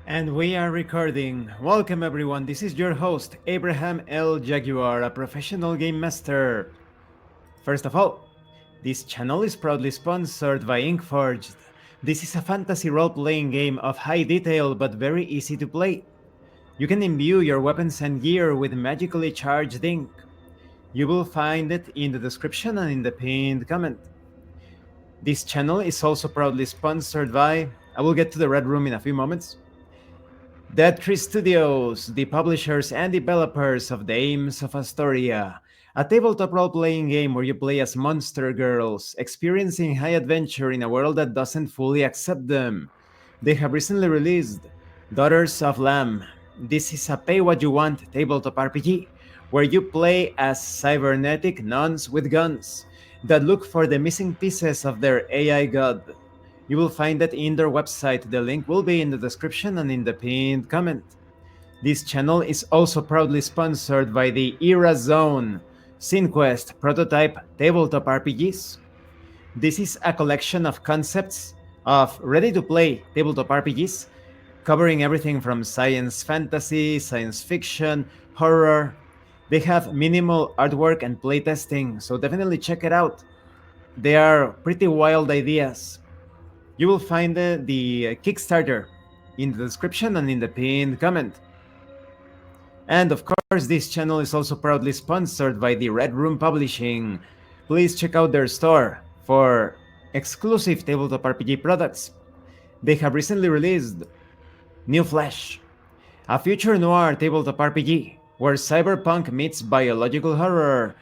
And we are recording. Welcome everyone, this is your host, Abraham L. Jaguar, a professional game master. First of all, this channel is proudly sponsored by Inkforged. This is a fantasy role-playing game of high detail but very easy to play. You can imbue your weapons and gear with magically charged ink. You will find it in the description and in the pinned comment. This channel is also proudly sponsored by, I will get to the Red Room in a few moments, Dead Tree Studios, the publishers and developers of Dames of Asstoria, a tabletop role-playing game where you play as monster girls, experiencing high adventure in a world that doesn't fully accept them. They have recently released Daughters of Lamb. This is a pay-what-you-want tabletop RPG, where you play as cybernetic nuns with guns that look for the missing pieces of their AI god. You will find that in their website. The link will be in the description and in the pinned comment. This channel is also proudly sponsored by the Era Zone, SceneQuest prototype tabletop RPGs. This is a collection of concepts of ready-to-play tabletop RPGs, covering everything from science fantasy, science fiction, horror. They have minimal artwork and playtesting, so definitely check it out. They are pretty wild ideas. You will find the Kickstarter in the description and in the pinned comment. And of course, this channel is also proudly sponsored by the Red Room Publishing. Please check out their store for exclusive tabletop RPG products. They have recently released New Flesh, a future noir tabletop RPG where cyberpunk meets biological horror.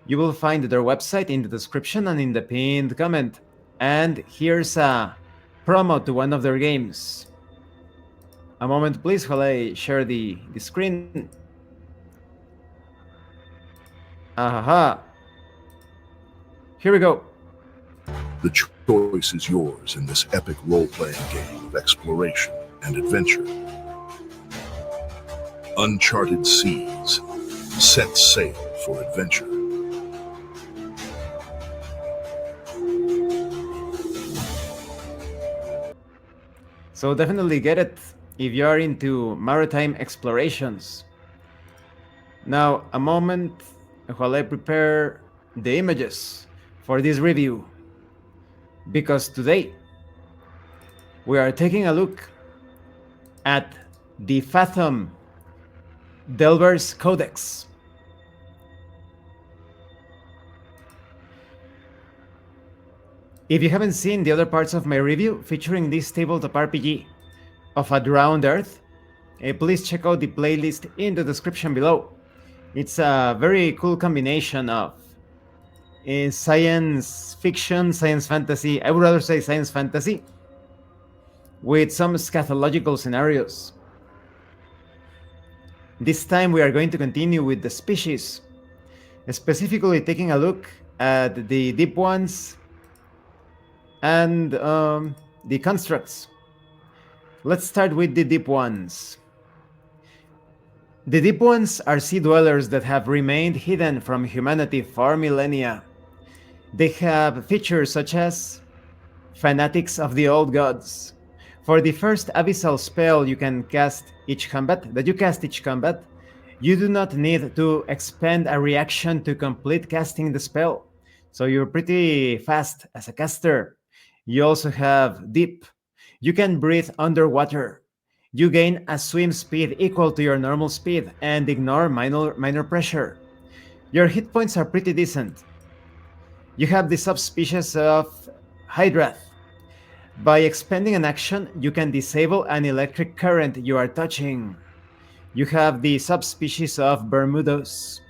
You will find their website in the description and in the pinned comment. And here's a promo to one of their games. A moment please while I share the screen. Aha. Here we go. The choice is yours in this epic role-playing game of exploration and adventure. Uncharted seas, set sail for adventure. So definitely get it if you are into maritime explorations. Now, a moment while I prepare the images for this review, because today we are taking a look at the Fathom Delver's Codex. If you haven't seen the other parts of my review featuring this tabletop RPG of a drowned Earth, please check out the playlist in the description below. It's a very cool combination of science fiction, science fantasy, I would rather say science fantasy, with some scatological scenarios. This time we are going to continue with the species, specifically taking a look at the deep ones and the constructs. Let's start with the deep ones. The deep ones are sea dwellers that have remained hidden from humanity for millennia. They have features such as fanatics of the old gods. For the first abyssal spell you cast each combat, you do not need to expend a reaction to complete casting the spell. So you're pretty fast as a caster. You also have deep. You can breathe underwater. You gain a swim speed equal to your normal speed and ignore minor pressure. Your hit points are pretty decent. You have the subspecies of Hydrath. By expending an action, you can disable an electric current you are touching. You have the subspecies of Bermudos.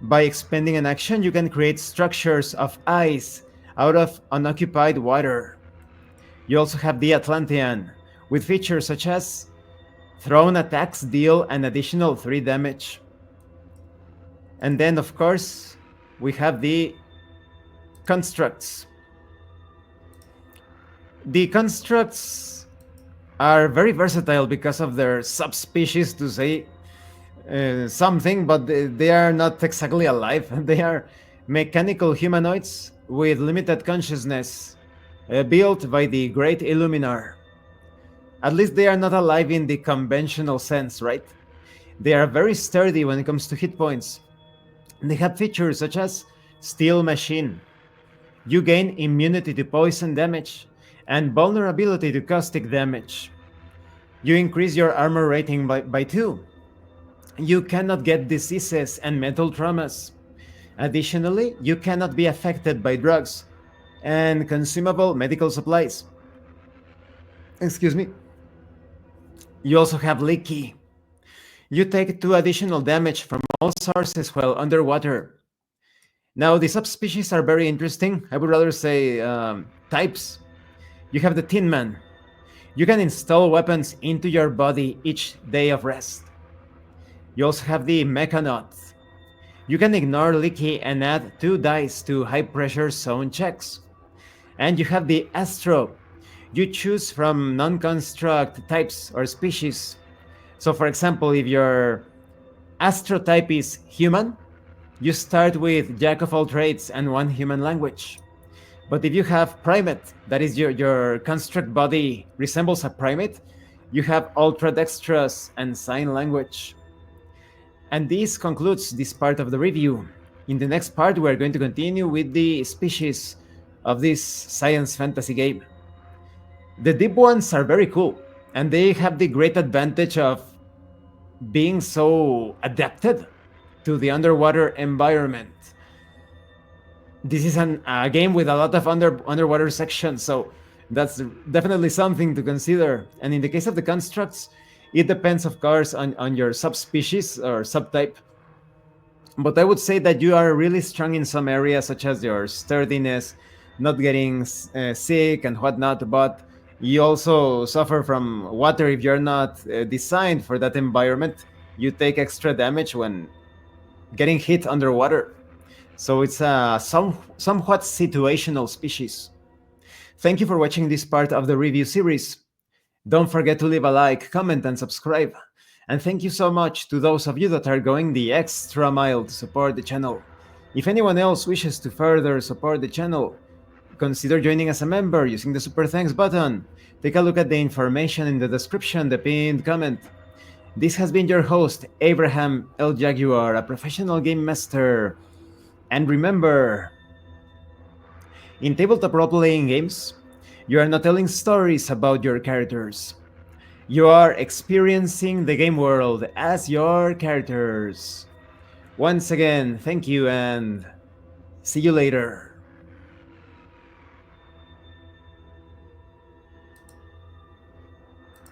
By expending an action, you can create structures of ice out of unoccupied water. You also have the Atlantean, with features such as thrown attacks deal an additional 3 damage. And then, of course, we have the constructs. The constructs are very versatile because of their subspecies, to say something, but they are not exactly alive. They are mechanical humanoids with limited consciousness, built by the Great Illuminar. At least they are not alive in the conventional sense, right? They are very sturdy when it comes to hit points. They have features such as Steel Machine. You gain immunity to poison damage and vulnerability to caustic damage. You increase your armor rating by 2. You cannot get diseases and mental traumas. Additionally, you cannot be affected by drugs and consumable medical supplies. Excuse me. You also have Leaky. You take 2 additional damage from all sources while underwater. Now, the subspecies are very interesting. I would rather say types. You have the Tin Man. You can install weapons into your body each day of rest. You also have the Mechanaut. You can ignore Leaky and add 2 dice to high pressure zone checks. And you have the Astro. You choose from non-construct types or species. So for example, if your Astro type is human, you start with Jack of all trades and 1 human language. But if you have primate, that is your construct body resembles a primate, you have ultra dexterous and sign language. And this concludes this part of the review. In the next part, we're going to continue with the species of this science fantasy game. The deep ones are very cool, and they have the great advantage of being so adapted to the underwater environment. This is a game with a lot of underwater sections, so that's definitely something to consider. And in the case of the constructs, it depends, of course, on your subspecies or subtype. But I would say that you are really strong in some areas, such as your sturdiness, not getting sick and whatnot, but you also suffer from water if you're not designed for that environment. You take extra damage when getting hit underwater. So it's a somewhat situational species. Thank you for watching this part of the review series. Don't forget to leave a like, comment, and subscribe. And thank you so much to those of you that are going the extra mile to support the channel. If anyone else wishes to further support the channel, consider joining as a member using the Super Thanks button. Take a look at the information in the description, the pinned comment. This has been your host, Abraham L. Jaguar, a professional game master. And remember, in tabletop role-playing games, you are not telling stories about your characters. You are experiencing the game world as your characters. Once again, thank you and see you later.